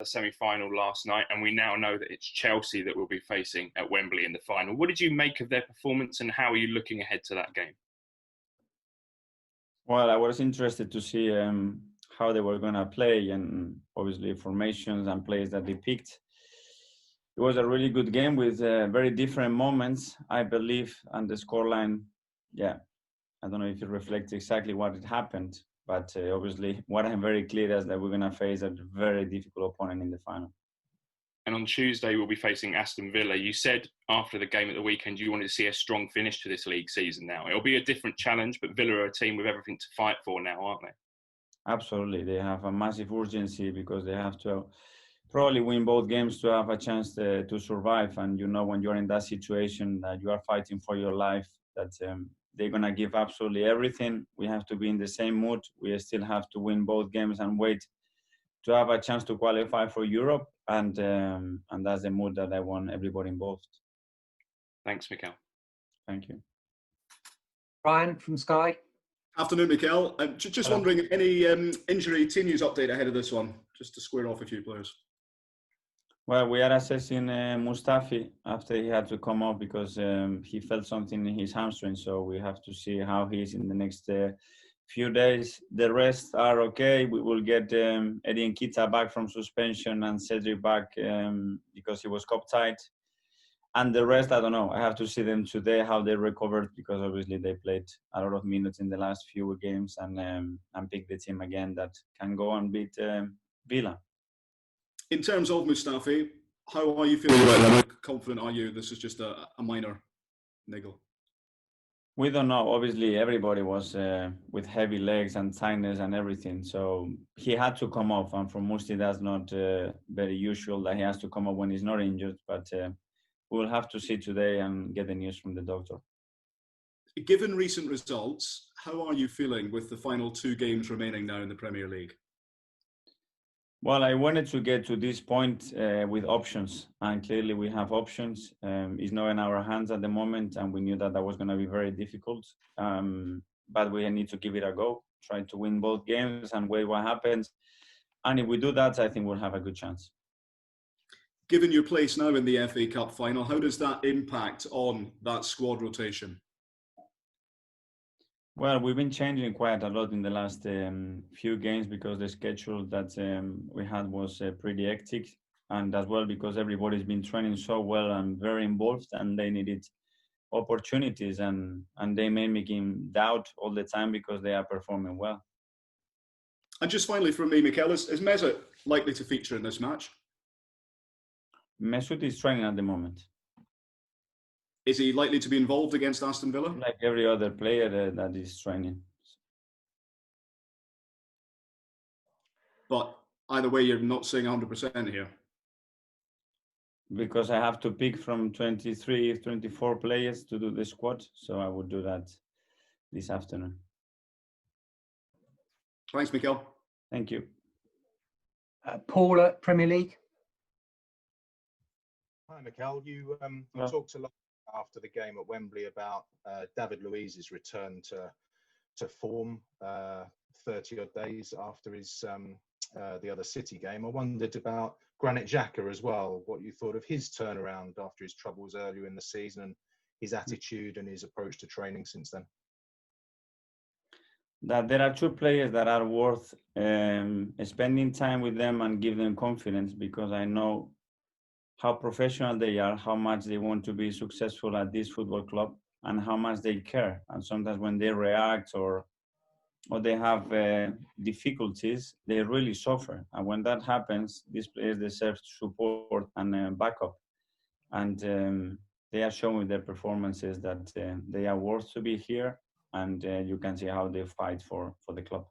semi-final last night, and we now know that it's Chelsea that we'll be facing at Wembley in the final. What did you make of their performance, and how are you looking ahead to that game? Well, I was interested to see how they were going to play, and obviously formations and plays that they picked. It was a really good game with very different moments, I believe, and the scoreline, yeah, I don't know if it reflects exactly what had happened, but obviously what I'm very clear is that we're going to face a very difficult opponent in the final. And on Tuesday, we'll be facing Aston Villa. You said after the game at the weekend you wanted to see a strong finish to this league season now. It'll be a different challenge, but Villa are a team with everything to fight for now, aren't they? Absolutely. They have a massive urgency because they have to probably win both games to have a chance to survive. And, you know, when you're in that situation that you are fighting for your life, that they're going to give absolutely everything. We have to be in the same mood. We still have to win both games and wait to have a chance to qualify for Europe. And that's the mood that I want everybody involved. Thanks, Mikel. Thank you. Ryan from Sky. Afternoon, Mikel. Just wondering, any injury team news update ahead of this one, just to square off a few players? Well, we are assessing Mustafi after he had to come off because he felt something in his hamstring. So we have to see how he is in the next few days. The rest are okay. We will get Eddie Nketiah back from suspension and Cedric back because he was cup tight. And the rest, I don't know. I have to see them today, how they recovered, because obviously they played a lot of minutes in the last few games and pick the team again that can go and beat Villa. In terms of Mustafi, how are you feeling about him? How confident are you this is just a minor niggle? We don't know. Obviously, everybody was with heavy legs and tightness and everything. So he had to come off. And for Musti, that's not very usual that he has to come off when he's not injured. But we'll have to see today and get the news from the doctor. Given recent results, how are you feeling with the final 2 games remaining now in the Premier League? Well, I wanted to get to this point with options, and clearly we have options. It's not in our hands at the moment, and we knew that was going to be very difficult. But we need to give it a go, try to win both games and wait what happens. And if we do that, I think we'll have a good chance. Given your place now in the FA Cup final, how does that impact on that squad rotation? Well, we've been changing quite a lot in the last few games because the schedule that we had was pretty hectic, and as well because everybody's been training so well and very involved, and they needed opportunities, and they may make him doubt all the time because they are performing well. And just finally from me, Mikel, is Mesut likely to feature in this match? Mesut is training at the moment. Is he likely to be involved against Aston Villa? Like every other player that is training. But either way, you're not saying 100% here. Because I have to pick from 23, 24 players to do the squad. So I would do that this afternoon. Thanks, Mikel. Thank you. Paul at Premier League. Hi, Mikel. You talked a lot after the game at Wembley about David Luiz's return to form 30 odd days after his the other City game. I wondered about Granit Xhaka as well, what you thought of his turnaround after his troubles earlier in the season and his attitude and his approach to training since then. That there are 2 players that are worth spending time with them and give them confidence, because I know how professional they are, how much they want to be successful at this football club, and how much they care. And sometimes when they react or they have difficulties, they really suffer. And when that happens, these players deserve support and backup. And they are showing with their performances that they are worth to be here. And you can see how they fight for the club.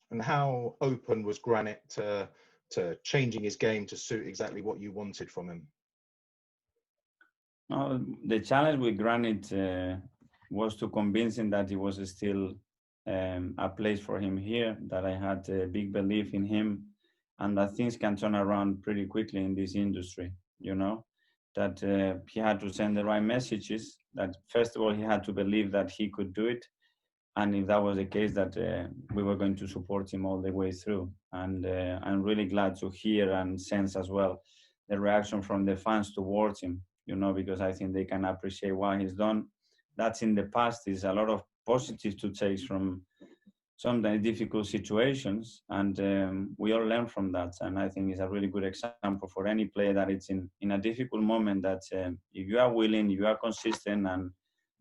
And how open was Granit to changing his game to suit exactly what you wanted from him? The challenge with Granit was to convince him that it was still a place for him here, that I had a big belief in him, and that things can turn around pretty quickly in this industry, you know, that he had to send the right messages, that first of all, he had to believe that he could do it, and if that was the case, that we were going to support him all the way through. And I'm really glad to hear and sense as well the reaction from the fans towards him, because I think they can appreciate what he's done. That's in the past is a lot of positive to take from sometimes difficult situations, and we all learn from that. And I think it's a really good example for any player that it's in a difficult moment, that if you are willing, you are consistent,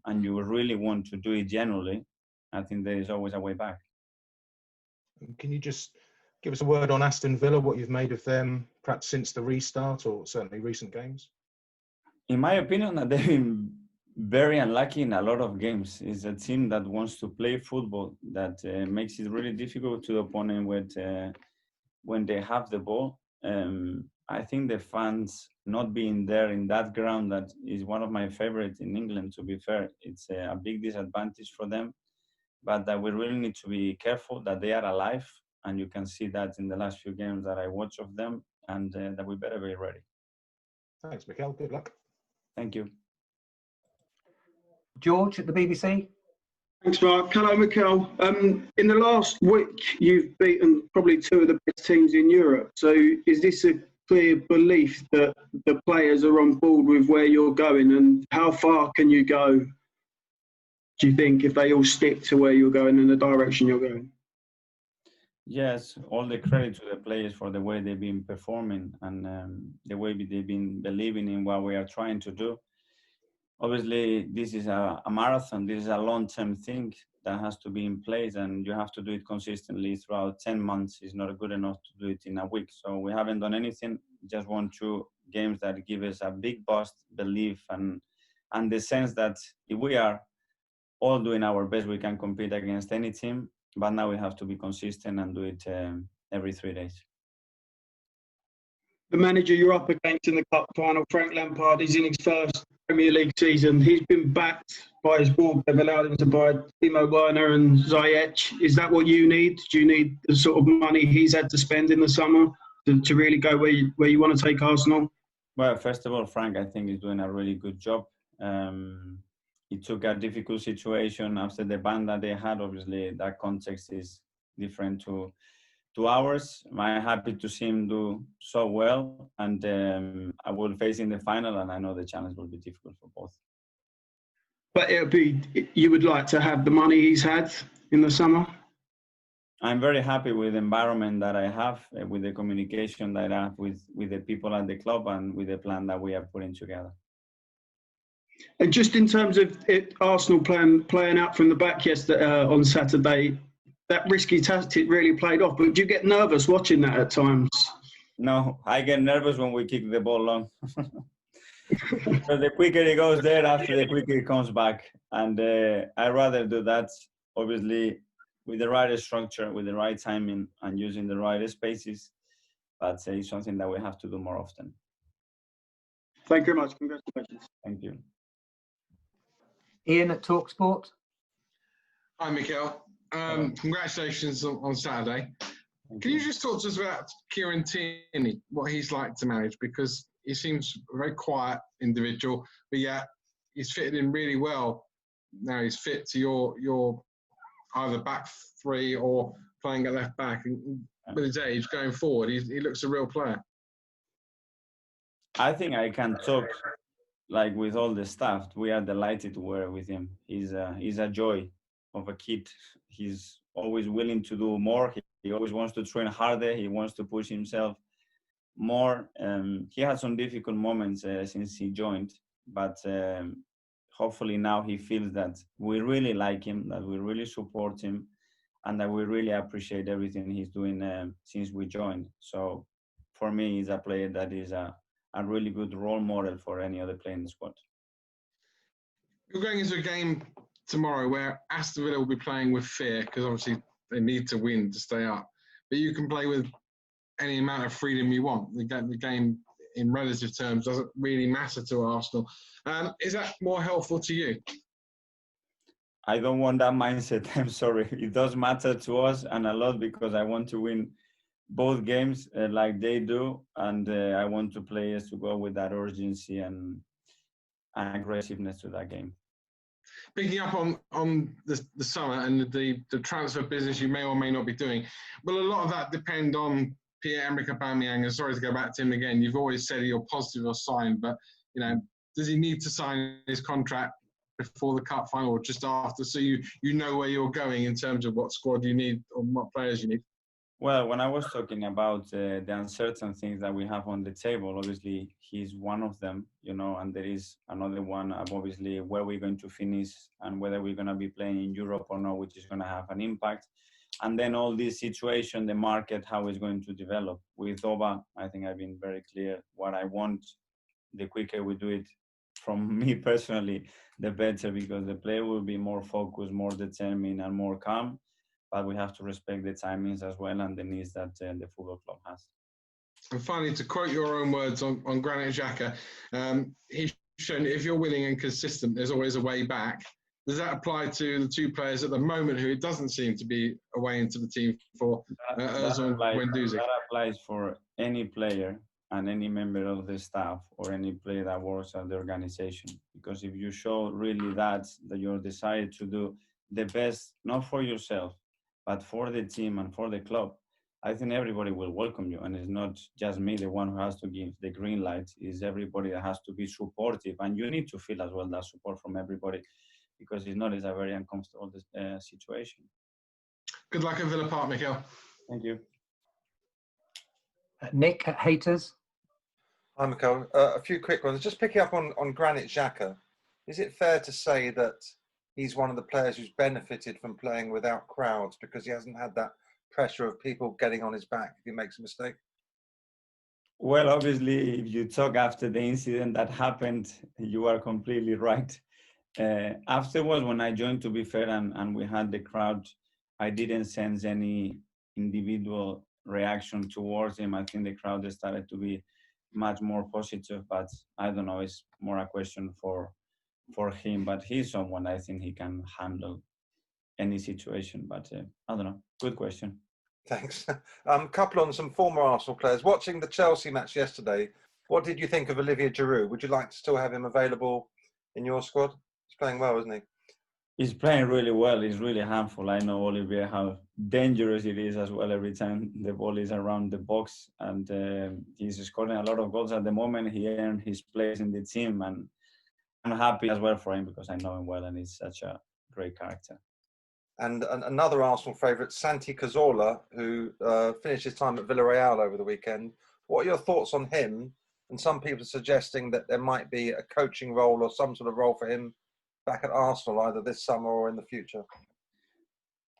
and you really want to do it genuinely, I think there is always a way back. Can you just give us a word on Aston Villa, what you've made of them, perhaps since the restart or certainly recent games? In my opinion, they've been very unlucky in a lot of games. It's a team that wants to play football that makes it really difficult to the opponent when they have the ball. I think the fans not being there in that ground, that is one of my favorites in England, to be fair. It's a big disadvantage for them, but that we really need to be careful that they are alive. And you can see that in the last few games that I watch of them, and that we better be ready. Thanks, Mikel. Good luck. Thank you. George at the BBC. Thanks, Mark. Hello, Mikel. In the last week, you've beaten probably two of the best teams in Europe. So is this a clear belief that the players are on board with where you're going? And how far can you go, do you think, if they all stick to where you're going and the direction you're going? Yes, all the credit to the players for the way they've been performing, and the way they've been believing in what we are trying to do. Obviously, this is a marathon. This is a long-term thing that has to be in place, and you have to do it consistently throughout 10 months. It's not good enough to do it in a week. So we haven't done anything, just won 2 games that give us a big boost, belief, and the sense that if we are all doing our best, we can compete against any team. But now we have to be consistent and do it every 3 days. The manager you're up against in the cup final, Frank Lampard, is in his first Premier League season. He's been backed by his board. They've allowed him to buy Timo Werner and Ziyech. Is that what you need? Do you need the sort of money he's had to spend in the summer to really go where you want to take Arsenal? Well, first of all, Frank, I think, is doing a really good job. He took a difficult situation after the ban that they had. Obviously, that context is different to ours. I'm happy to see him do so well, and I will face in the final, and I know the challenge will be difficult for both. But you would like to have the money he's had in the summer? I'm very happy with the environment that I have, with the communication that I have with the people at the club, and with the plan that we are putting together. And just in terms of Arsenal playing out from the back yesterday on Saturday, that risky tactic really played off. But do you get nervous watching that at times? No, I get nervous when we kick the ball long. So the quicker it goes there, after the quicker it comes back. And I rather do that, obviously, with the right structure, with the right timing, and using the right spaces. But it's something that we have to do more often. Thank you very much. Congratulations. Thank you. Ian at TalkSport. Hi, Mikel. Congratulations on Saturday. Can you just talk to us about Kieran Tierney, what he's like to manage? Because he seems a very quiet individual, but yet he's fitted in really well. Now he's fit to your either back three or playing at left back. And with his age going forward, he looks a real player. I think I can talk like with all the staff. We are delighted to work with him. He's a joy of a kid. He's always willing to do more. He always wants to train harder. He wants to push himself more. He had some difficult moments since he joined, but hopefully now he feels that we really like him, that we really support him, and that we really appreciate everything he's doing since we joined. So for me, he's a player that is a really good role model for any other player in the squad. You're going into a game tomorrow where Aston Villa will be playing with fear, because obviously they need to win to stay up. But you can play with any amount of freedom you want. The game, in relative terms, doesn't really matter to Arsenal. Is that more helpful to you? I don't want that mindset. I'm sorry. It does matter to us and a lot, because I want to win both games like they do, and I want the players to go with that urgency and aggressiveness to that game. Picking up on the summer and the transfer business you may or may not be doing, will a lot of that depend on Pierre-Emerick Aubameyang? And sorry to go back to him again. You've always said you're positive or signed, but does he need to sign his contract before the cup final or just after, so you know where you're going in terms of what squad you need or what players you need? Well, when I was talking about the uncertain things that we have on the table, obviously he's one of them, and there is another one of obviously where we're going to finish and whether we're going to be playing in Europe or not, which is going to have an impact. And then all this situation, the market, how it's going to develop. With Oba, I think I've been very clear what I want. The quicker we do it, from me personally, the better, because the player will be more focused, more determined, and more calm. But we have to respect the timings as well and the needs that the football club has. And finally, to quote your own words on Granit Xhaka, he's shown if you're willing and consistent, there's always a way back. Does that apply to the two players at the moment who it doesn't seem to be a way into the team for, Ozil and Guendouzi? That applies for any player and any member of the staff or any player that works at the organization. Because if you show really that you're decided to do the best, not for yourself, but for the team and for the club, I think everybody will welcome you. And it's not just me, the one who has to give the green light. It's everybody that has to be supportive. And you need to feel as well that support from everybody, because it's a very uncomfortable situation. Good luck at Villa Park, Mikel. Thank you. Nick at Haters. Hi, Mikel. A few quick ones. Just picking up on Granit Xhaka, is it fair to say that he's one of the players who's benefited from playing without crowds because he hasn't had that pressure of people getting on his back if he makes a mistake? Well, obviously, if you talk after the incident that happened, you are completely right. Afterwards, when I joined, to be fair, and we had the crowd, I didn't sense any individual reaction towards him. I think the crowd started to be much more positive, but I don't know, it's more a question for him. But he's someone I think he can handle any situation. But I don't know, good question. Thanks. Couple on some former Arsenal players. Watching the Chelsea match yesterday, what did you think of Olivier Giroud? Would you like to still have him available in your squad? He's playing well, isn't he? He's playing really well. He's really handful. I know, Olivier, how dangerous it is as well every time the ball is around the box. And he's scoring a lot of goals at the moment. He earned his place in the team. And I'm happy as well for him because I know him well and he's such a great character. And another Arsenal favourite, Santi Cazorla, who finished his time at Villarreal over the weekend. What are your thoughts on him? And some people are suggesting that there might be a coaching role or some sort of role for him back at Arsenal, either this summer or in the future.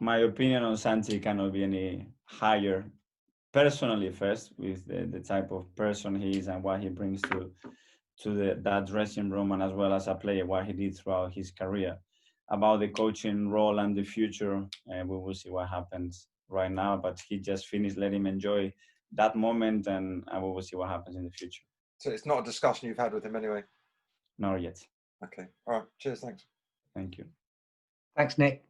My opinion on Santi cannot be any higher. Personally, first, with the type of person he is and what he brings to that dressing room, and as well as a player, what he did throughout his career. About the coaching role and the future, we will see what happens right now. But he just finished. Let him enjoy that moment, and we will see what happens in the future. So it's not a discussion you've had with him anyway? Not yet. Okay. All right. Cheers. Thanks. Thank you. Thanks, Nick.